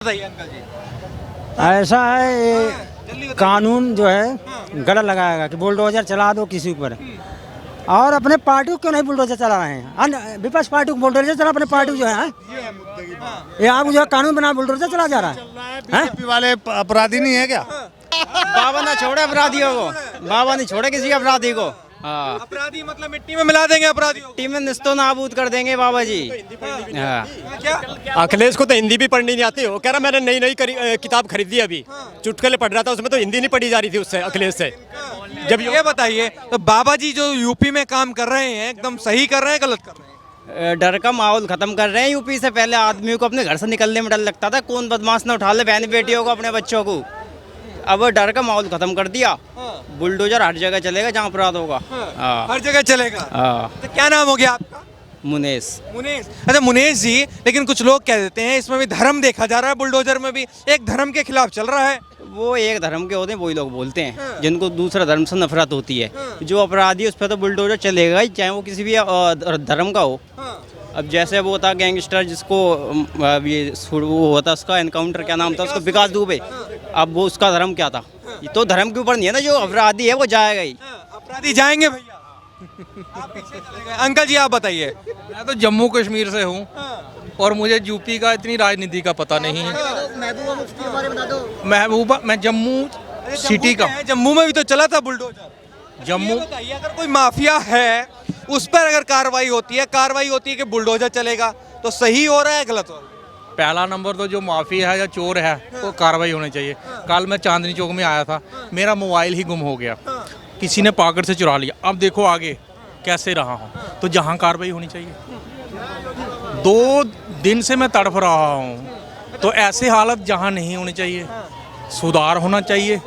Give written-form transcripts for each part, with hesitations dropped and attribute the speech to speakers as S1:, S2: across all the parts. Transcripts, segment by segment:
S1: बताइए अंकल जी।
S2: ऐसा है ये कानून जो है गलत लगाएगा कि बुलडोजर चला दो किसी ऊपर। और अपने पार्टी को क्यों नहीं बुलडोजर चला रहे हैं? विपक्ष पार्टी को बुलडोजर चला, अपने पार्टी को जो है ये आप जो कानून बना बुलडोजर चला जा रहा है।
S3: बीजेपी वाले अपराधी नहीं है क्या?
S4: बाबा ना छोड़े अपराधियों को, बाबा नहीं छोड़े किसी अपराधी को। हाँ,
S1: अपराधी मतलब मिट्टी में मिला देंगे अपराधियों को।
S4: टीम में निस्तो नाबूद कर देंगे बाबा जी। हाँ।
S1: क्या
S5: अखिलेश को तो हिंदी भी पढ़नी नहीं आती हो, कह रहा मैंने नई किताब खरीदी अभी, चुटकुले पढ़ रहा था, उसमें तो हिंदी नहीं पढ़ी जा रही थी उससे, अखिलेश से। जब
S1: ये बताइए तो बाबा जी जो यूपी में काम कर रहे हैं एकदम सही कर रहे हैं गलत कर रहे हैं?
S4: डर का माहौल खत्म कर रहे हैं यूपी से। पहले आदमियों को अपने घर से निकलने में डर लगता था, कौन बदमाश न उठा ले बहन बेटियों को, अपने बच्चों को। अब डर का माहौल खत्म कर दिया। बुलडोजर हर जगह चलेगा जहाँ अपराध होगा। हाँ।
S1: हर जगह चलेगा।
S4: हाँ।
S1: तो क्या नाम हो गया आपका?
S4: मुनेश।
S1: मुनेश। अच्छा मुनेश जी, लेकिन कुछ लोग कह देते हैं इसमें भी धर्म देखा जा रहा है, बुलडोजर में भी एक धर्म के खिलाफ चल रहा है।
S4: वो एक धर्म के होते हैं, वही लोग बोलते हैं जिनको दूसरा धर्म से नफरत होती है। जो अपराधी है उस पर तो बुलडोजर चलेगा ही, चाहे वो किसी भी धर्म का हो। अब जैसे वो था गैंगस्टर जिसको वो होता उसका एनकाउंटर, क्या नाम था उसका, विकास दुबे। अब वो उसका धर्म क्या था? ये तो धर्म के ऊपर नहीं है ना, जो अपराधी है वो जाएगा ही।
S1: अपराधी जाएंगे भैया। आप पीछे चले गए। अंकल जी आप बताइए।
S6: मैं तो जम्मू कश्मीर से हूँ और मुझे यूपी का इतनी राजनीति का पता नहीं है। महबूबा, मैं जम्मू सिटी का।
S1: जम्मू में भी तो चला था बुलडोजर।
S6: जम्मू
S1: ये बताइए अगर कोई माफिया है उस पर अगर कार्रवाई होती है कि बुलडोजर चलेगा, तो सही हो रहा है गलत हो रहा है?
S6: पहला नंबर तो जो माफिया है या चोर है वो कार्रवाई होनी चाहिए। कल मैं चांदनी चौक में आया था, मेरा मोबाइल ही गुम हो गया, किसी ने पॉकेट से चुरा लिया। अब देखो आगे कैसे रहा हूँ, तो जहाँ कार्रवाई होनी चाहिए। 2 दिन से मैं तड़फ रहा हूँ, तो ऐसे हालत जहाँ नहीं होनी चाहिए, सुधार होना चाहिए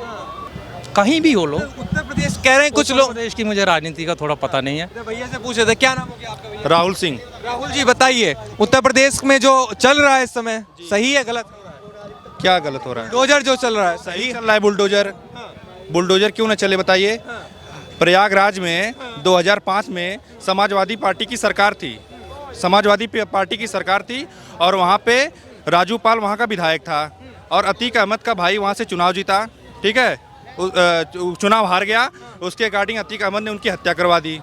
S6: कहीं भी हो। लोग
S1: उत्तर प्रदेश कह रहे हैं कुछ लोग।
S6: प्रदेश की मुझे राजनीति का थोड़ा पता नहीं है।
S1: भैया से पूछे थे क्या नाम हो गया आपका भैया?
S3: राहुल सिंह।
S1: राहुल जी बताइए, उत्तर प्रदेश में जो चल रहा है इस समय सही है गलत हो रहा है?
S3: क्या गलत हो रहा है?
S1: बुलडोजर जो चल रहा है
S3: सही चल रहा है बुलडोजर। बुलडोजर क्यों ना चले बताइए? प्रयागराज में 2005 में समाजवादी पार्टी की सरकार थी, और वहाँ पे राजू पाल वहाँ का विधायक था और अतीक अहमद का भाई वहाँ से चुनाव जीता। ठीक है, चुनाव हार गया, उसके अकॉर्डिंग अतीक अहमद ने उनकी हत्या करवा दी।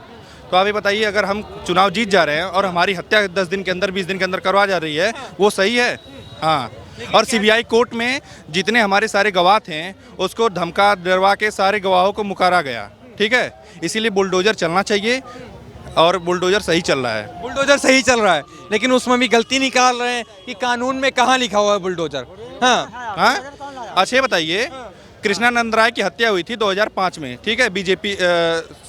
S3: तो आप ये बताइए, अगर हम चुनाव जीत जा रहे हैं और हमारी हत्या 10 दिन के अंदर 20 दिन के अंदर करवा जा रही है, वो सही है? हाँ। और सीबीआई कोर्ट में जितने हमारे सारे गवाह थे उसको धमका डरवा के सारे गवाहों को मुकारा गया। ठीक है, इसीलिए बुलडोजर चलना चाहिए और बुलडोजर सही चल रहा है।
S1: बुलडोजर सही चल रहा है, लेकिन उसमें भी गलती निकाल रहे हैं कि कानून में कहाँ लिखा हुआ है बुलडोजर।
S3: हाँ। अच्छा ये बताइए, कृष्णानंद राय की हत्या हुई थी 2005 में, ठीक है, बीजेपी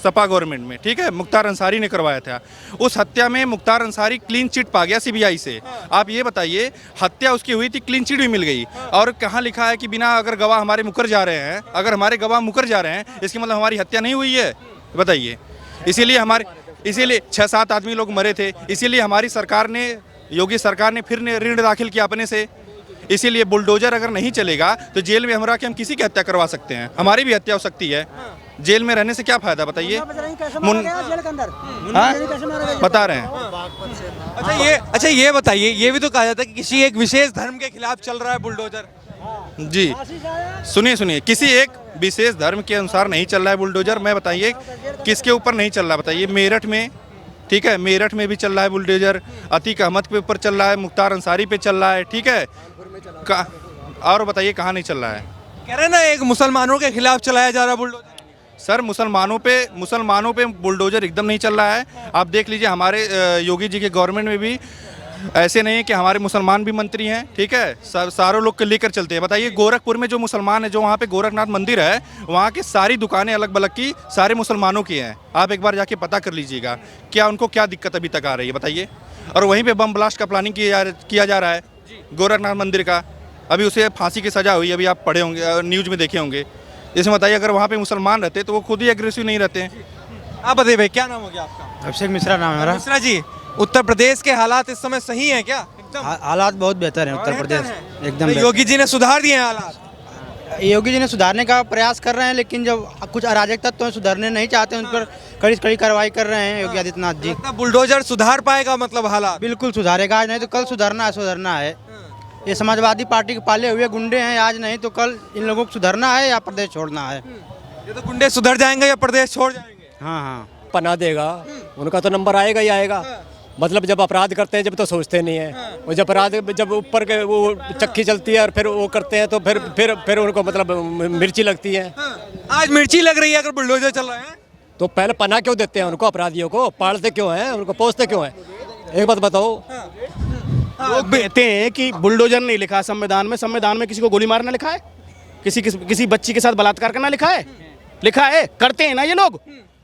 S3: सपा गवर्नमेंट में, ठीक है, मुख्तार अंसारी ने करवाया था। उस हत्या में मुख्तार अंसारी क्लीन चिट पा गया सीबीआई से। आप ये बताइए, हत्या उसकी हुई थी, क्लीन चिट भी मिल गई, और कहाँ लिखा है कि बिना अगर गवाह हमारे मुकर जा रहे हैं, अगर हमारे गवाह मुकर जा रहे हैं इसके मतलब हमारी हत्या नहीं हुई है? बताइए। इसीलिए 6-7 आदमी लोग मरे थे, इसीलिए हमारी सरकार ने, योगी सरकार ने फिर ऋण दाखिल किया अपने से। इसीलिए बुलडोजर अगर नहीं चलेगा तो जेल में हमरा के हम किसी की हत्या करवा सकते हैं, हमारी भी हत्या हो सकती है। जेल में रहने से क्या फायदा बताइए? बता रहे हैं।
S1: अच्छा ये बताइए, ये भी तो कहा जाता है कि किसी एक विशेष धर्म के खिलाफ चल रहा है बुलडोजर।
S3: जी सुनिए, किसी एक विशेष धर्म के अनुसार नहीं चल रहा है बुलडोजर। मैं बताइए किसके ऊपर नहीं चल रहा बताइए? मेरठ में, ठीक है, मेरठ में भी चल रहा है बुलडोजर, अतीक अहमद के ऊपर चल रहा है, मुख्तार अंसारी पे चल रहा है, ठीक है, और बताइए कहाँ नहीं चल रहा है?
S1: कह रहे हैं ना एक मुसलमानों के खिलाफ चलाया जा रहा है बुलडोजर।
S3: सर मुसलमानों पे बुलडोजर एकदम नहीं चल रहा है। आप देख लीजिए, हमारे योगी जी के गवर्नमेंट में भी ऐसे नहीं है कि हमारे मुसलमान भी मंत्री हैं, ठीक है, सारों लोग को लेकर चलते हैं। बताइए गोरखपुर में जो मुसलमान है, जो वहाँ पे गोरखनाथ मंदिर है, वहाँ की सारी दुकानें अलग बलग की सारे मुसलमानों की हैं। आप एक बार जाके पता कर लीजिएगा क्या उनको क्या दिक्कत अभी तक आ रही है बताइए। और वहीं पे बम ब्लास्ट का प्लानिंग किया जा रहा है गोरखनाथ मंदिर का। अभी उसे फांसी की सज़ा हुई, अभी आप पढ़े होंगे, न्यूज़ में देखे होंगे। इसमें बताइए अगर वहाँ पे मुसलमान रहते तो वो खुद ही एग्रेसिव नहीं रहते हैं।
S1: आप बताइए भाई, क्या नाम हो गया आपका?
S2: अभिषेक मिश्रा नाम है मेरा।
S1: मिश्रा जी, उत्तर प्रदेश के हालात इस समय सही हैं क्या? एकदम
S2: हालात बहुत बेहतर हैं उत्तर प्रदेश, एकदम।
S1: योगी जी ने सुधार दिए हैं हालात।
S2: योगी जी ने सुधारने का प्रयास कर रहे हैं, लेकिन जब कुछ अराजक तत्व सुधरने नहीं चाहते उन पर कड़ी कार्रवाई कर रहे हैं योगी आदित्यनाथ जी।
S1: बुलडोजर सुधार पाएगा मतलब हालात?
S2: बिल्कुल सुधारेगा, नहीं तो कल सुधरना है।
S7: ये समाजवादी पार्टी के पाले हुए गुंडे हैं, आज नहीं तो कल इन लोगों को सुधरना है या प्रदेश छोड़ना है।
S1: ये तो गुंडे सुधर जाएंगे या प्रदेश छोड़ जाएंगे?
S7: हाँ हाँ,
S5: पना देगा, उनका तो नंबर आएगा ही आएगा। मतलब जब अपराध करते हैं जब तो सोचते नहीं है, और जब अपराध जब ऊपर के वो चक्की चलती है और फिर वो करते हैं तो फिर उनको मतलब मिर्ची लगती है।
S1: आज मिर्ची लग रही है अगर बुलडोजर चल रहे हैं।
S5: तो पहले पना क्यों देते हैं उनको, अपराधियों को पालते क्यों हैं, उनको पोसते क्यों हैं? एक बात बताओ।
S8: लोग कहते हैं कि बुलडोजर नहीं लिखा संविधान में किसी को गोली मारना लिखा है, किसी बच्ची के साथ बलात्कार करना लिखा है, करते हैं ना ये लोग।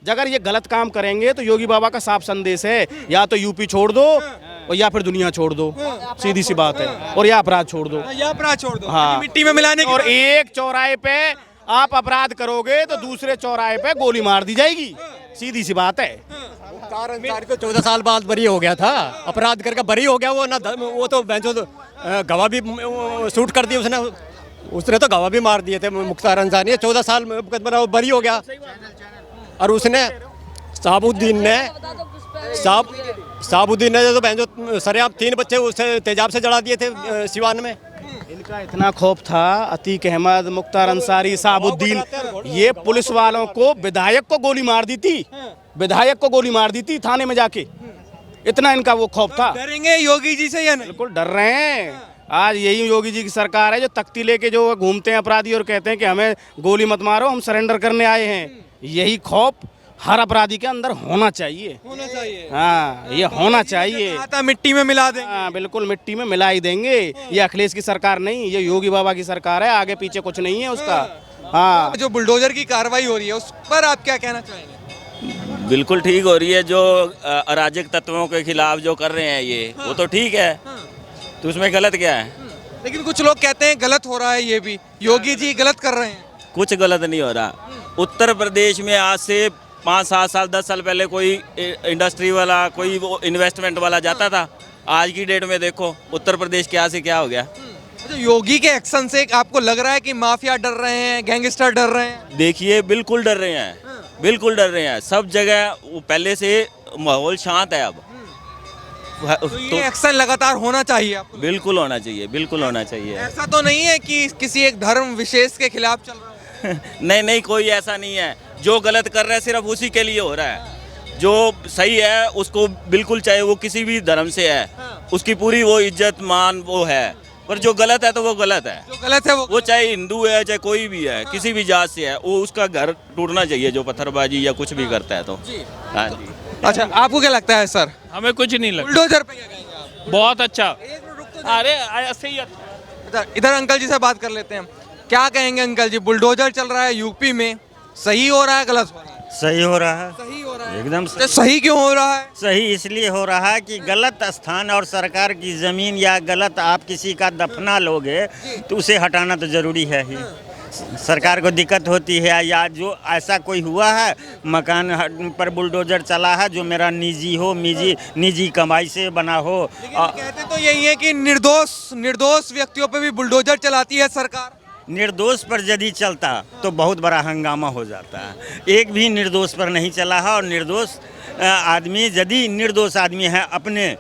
S8: अगर ये गलत काम करेंगे तो योगी बाबा का साफ संदेश है, या तो यूपी छोड़ दो और या फिर दुनिया छोड़ दो, सीधी सी बात है, और या अपराध छोड़ दो।
S1: या अपराध छोड़ दो,
S8: हाँ,
S1: मिट्टी में मिलाने की
S8: और एक चौराहे पे आप अपराध करोगे तो दूसरे चौराहे पे गोली मार दी जाएगी, सीधी सी बात है।
S5: तो 14 साल बाद बरी हो गया था, अपराध करके बरी हो गया वो ना, वो तो गवाह भी शूट कर दिया उसने तो गवाह भी मार दिए थे मुख्तार अंसारी, 14 साल मुकदमा बरी हो गया। और उसने साबुद्दीन ने तो जो सरेआम 3 बच्चे उसे तेजाब से जला दिए थे सिवान में।
S8: इनका इतना खौफ था, अतीक अहमद, मुख्तार अंसारी, साबुद्दीन, ये पुलिस वालों को विधायक को गोली मार दी थी थाने में जाके, इतना इनका वो खौफ था।
S1: डरेंगे योगी जी से या नहीं?
S8: बिल्कुल डर रहे हैं। आज यही योगी जी की सरकार है जो तख्ती लेके जो घूमते हैं अपराधी और कहते हैं कि हमें गोली मत मारो, हम सरेंडर करने आए हैं। यही खौफ हर अपराधी के अंदर होना चाहिए। हाँ, ये होना चाहिए।
S1: आता मिट्टी में मिला देंगे।
S8: हाँ, बिल्कुल मिट्टी में मिला ही देंगे। ये अखिलेश की सरकार नहीं, ये योगी बाबा की सरकार है, आगे पीछे कुछ नहीं है उसका। हाँ,
S1: जो बुलडोजर की कार्रवाई हो रही है उस पर आप क्या कहना चाहेंगे?
S9: बिल्कुल ठीक हो रही है। जो अराजक तत्वों के खिलाफ जो कर रहे हैं ये, वो तो ठीक है, तो उसमें गलत क्या है?
S1: लेकिन कुछ लोग कहते हैं गलत हो रहा है, ये भी योगी जी गलत कर रहे हैं।
S9: कुछ गलत नहीं हो रहा। उत्तर प्रदेश में आज से 5-7 साल 10 साल पहले कोई इंडस्ट्री वाला, कोई वो इन्वेस्टमेंट वाला जाता था, आज की डेट में देखो उत्तर प्रदेश क्या से क्या हो गया।
S1: अच्छा, योगी के एक्शन से आपको लग रहा है कि माफिया डर रहे हैं, गैंगस्टर डर रहे हैं?
S9: देखिए बिल्कुल डर रहे हैं, बिल्कुल डर रहे हैं। सब जगह वो पहले से माहौल शांत है अब।
S1: तो ये एक्शन लगातार होना चाहिए आपको?
S9: बिल्कुल होना चाहिए, बिल्कुल होना चाहिए।
S1: ऐसा तो नहीं है कि किसी एक धर्म विशेष के खिलाफ चल रहा है?
S9: नहीं, कोई ऐसा नहीं है। जो गलत कर रहा है सिर्फ उसी के लिए हो रहा है। जो सही है उसको बिल्कुल, चाहे वो किसी भी धर्म से है, उसकी पूरी वो इज्जत मान वो है। पर जो गलत है तो वो गलत है।
S1: जो गलत है वो
S9: चाहे हिंदू है, चाहे कोई भी है, किसी भी जात से है, वो उसका घर टूटना चाहिए जो पत्थरबाजी या कुछ भी करता है तो। हाँ जी।
S1: अच्छा, आपको क्या लगता है सर?
S6: हमें कुछ नहीं लगता।
S1: बुलडोजर पे क्या कहेंगे आप?
S6: बहुत अच्छा।
S1: एक मिनट रुक तो जाइए।
S6: अरे ऐसे ही अच्छा।
S1: इधर अंकल जी से बात कर लेते हैं। क्या कहेंगे अंकल जी, बुलडोजर चल रहा है यूपी में, सही हो रहा है गलत हो रहा है?
S10: सही हो रहा है,
S1: सही हो रहा है।
S10: एकदम
S1: तो सही क्यों हो रहा है?
S10: सही इसलिए हो रहा है कि गलत स्थान और सरकार की ज़मीन या गलत आप किसी का दफना लोगे तो उसे हटाना तो ज़रूरी है ही। सरकार को दिक्कत होती है, या जो ऐसा कोई हुआ है मकान पर बुलडोजर चला है जो मेरा निजी हो, निजी कमाई से बना हो।
S1: कहते तो यही है कि निर्दोष व्यक्तियों पे भी बुलडोजर चलाती है सरकार।
S10: निर्दोष पर यदि चलता तो बहुत बड़ा हंगामा हो जाता है। एक भी निर्दोष पर नहीं चला है, और निर्दोष आदमी यदि निर्दोष आदमी है, अपने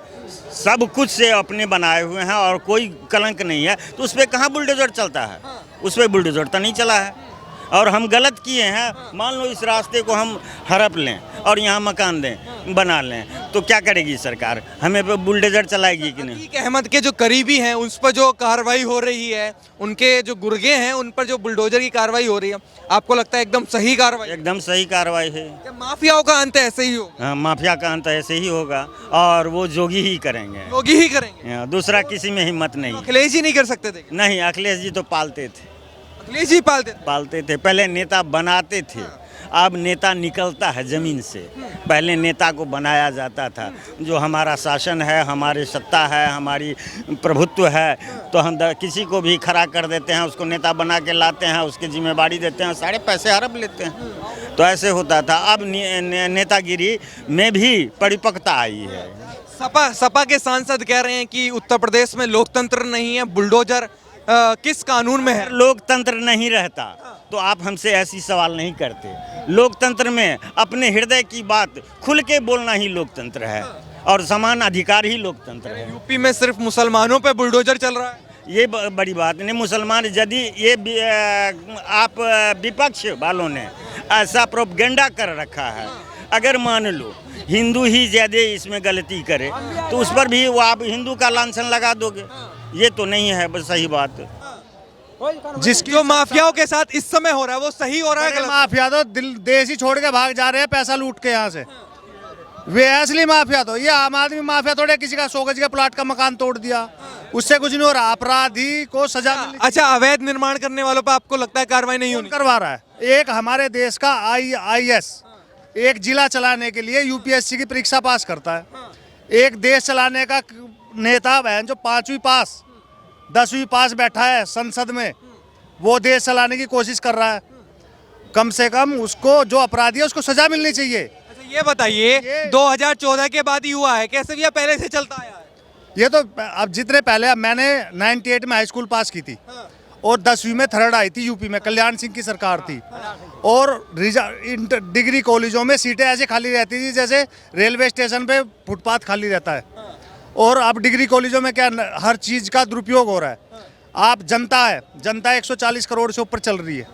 S10: सब कुछ से अपने बनाए हुए हैं और कोई कलंक नहीं है, तो उस पर कहाँ बुलडोजर चलता है? उस पर बुलडोजर तो नहीं चला है। और हम गलत किए हैं, मान लो इस रास्ते को हम हड़प लें और यहाँ मकान दें, बना लें, तो क्या करेगी सरकार? हमें पे बुलडोजर चलाएगी कि नहीं?
S1: अतीक अहमद के जो करीबी हैं उस पर जो कार्रवाई हो रही है, उनके जो गुर्गे हैं उन पर जो बुलडोजर की कार्रवाई हो रही है, आपको लगता है एकदम सही कार्रवाई?
S10: एकदम सही कार्रवाई है।
S1: क्या माफियाओं का अंत ऐसे ही हो?
S10: हाँ, माफिया का अंत ऐसे ही होगा, और वो जोगी ही करेंगे,
S1: योगी ही करेंगे।
S10: दूसरा किसी में हिम्मत नहीं।
S1: अखिलेश जी नहीं कर सकते थे?
S10: नहीं, अखिलेश जी तो पालते थे,
S1: अखिलेश जी
S10: पालते थे। पहले नेता बनाते थे, अब नेता निकलता है ज़मीन से। पहले नेता को बनाया जाता था। जो हमारा शासन है, हमारी सत्ता है, हमारी प्रभुत्व है, तो हम किसी को भी खड़ा कर देते हैं, उसको नेता बना के लाते हैं, उसकी जिम्मेदारी देते हैं, सारे पैसे हड़प लेते हैं। तो ऐसे होता था। अब नेतागिरी में भी परिपक्वता आई है।
S1: सपा के सांसद कह रहे हैं कि उत्तर प्रदेश में लोकतंत्र नहीं है, बुलडोजर किस कानून में है?
S10: लोकतंत्र नहीं रहता तो आप हमसे ऐसी सवाल नहीं करते। लोकतंत्र में अपने हृदय की बात खुल के बोलना ही लोकतंत्र है, और समान अधिकार ही लोकतंत्र है।
S1: यूपी में सिर्फ मुसलमानों पे बुलडोजर चल रहा है।
S10: ये बड़ी बात नहीं। मुसलमान यदि ये आप विपक्ष वालों ने ऐसा प्रोपगेंडा कर रखा है, अगर मान लो हिंदू ही ज़्यादा इसमें गलती करे तो उस पर भी वो आप हिंदू का लांछन लगा दोगे, ये तो नहीं है बस सही बात।
S1: जिसकी जो माफियाओं के साथ इस समय हो रहा है वो सही हो रहा है गलत?
S11: माफिया तो देश ही छोड़ के भाग जा रहे हैं पैसा लूट के यहाँ से, वे असली माफिया। तो ये आम आदमी माफिया थोड़े किसी का 100 गज का प्लाट का मकान तोड़ दिया, उससे कुछ नहीं हो रहा। अपराधी को सजा मिलनी।
S1: अच्छा, अवैध निर्माण करने वालों पर आपको लगता है कार्रवाई नहीं होनी?
S11: करवा रहा है। एक हमारे देश का IAS एक जिला चलाने के लिए UPSC की परीक्षा पास करता है। एक देश चलाने का नेता है जो 5वीं पास 10वीं पास बैठा है संसद में, वो देश चलाने की कोशिश कर रहा है। कम से कम उसको, जो अपराधी है उसको सजा मिलनी चाहिए।
S1: अच्छा, ये बताइए 2014 के बाद ही हुआ है, कैसे भी पहले से चलता आया है?
S11: ये तो अब जितने पहले, अब मैंने 98 में हाई स्कूल पास की थी और 10वीं में थर्ड आई थी यूपी में, कल्याण सिंह की सरकार थी। और डिग्री कॉलेजों में सीटें ऐसे खाली रहती थी जैसे रेलवे स्टेशन पे फुटपाथ खाली रहता है। और अब डिग्री कॉलेजों में क्या हर चीज़ का दुरुपयोग हो रहा है। आप जनता है, जनता 140 करोड़ से ऊपर चल रही है,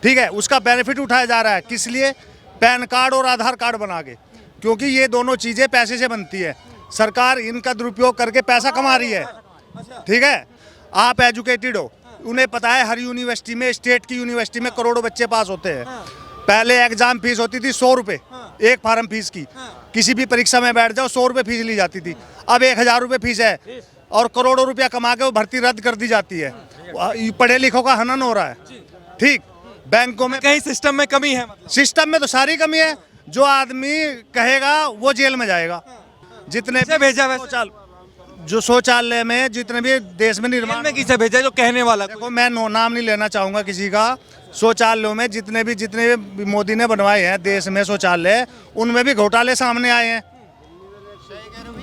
S11: ठीक है, उसका बेनिफिट उठाया जा रहा है। किस लिए? पैन कार्ड और आधार कार्ड बना के, क्योंकि ये दोनों चीज़ें पैसे से बनती है। सरकार इनका दुरुपयोग करके पैसा कमा रही है, ठीक है। आप एजुकेटेड हो, उन्हें पता है हर यूनिवर्सिटी में, स्टेट की यूनिवर्सिटी में करोड़ों बच्चे पास होते हैं। पहले एग्जाम फीस होती थी 100 रुपये एक फार्म फीस की, किसी भी परीक्षा में बैठ जाओ 100 रुपये फीस ली जाती थी। अब 1000 रुपये फीस है और करोड़ों रुपया कमा के वो भर्ती रद्द कर दी जाती है। पढ़े लिखों का हनन हो रहा है, ठीक। बैंकों में
S1: कहीं सिस्टम में कमी है?
S11: सिस्टम में तो सारी कमी है। जो आदमी कहेगा वो जेल में जाएगा। जितने
S1: किसे भेजा वैसे?
S11: जो शौचालय में जितने भी देश में निर्माण
S1: में किसे भेजा जो कहने वाला?
S11: देखो, मैं नाम नहीं लेना चाहूँगा किसी का। शौचालयों में जितने भी मोदी ने बनवाए हैं देश में शौचालय, उनमें भी घोटाले सामने आए हैं।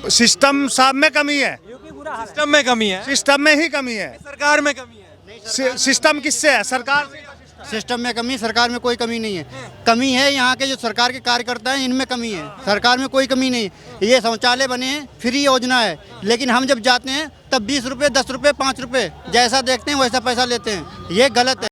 S11: सिस्टम सब में कमी है।
S1: सिस्टम में कमी है?
S11: सिस्टम में ही कमी है।
S1: सरकार में कमी है?
S11: सिस्टम किससे है? सरकार।
S7: सिस्टम में कमी, सरकार में कोई कमी नहीं है। कमी है यहाँ के जो सरकार के कार्यकर्ता हैं, इनमें कमी है। सरकार में कोई कमी नहीं। ये शौचालय बने हैं, फ्री योजना है, लेकिन हम जब जाते हैं तब 20 रुपये, 10 रुपये, 5 रुपये जैसा देखते हैं वैसा पैसा लेते हैं। ये गलत है।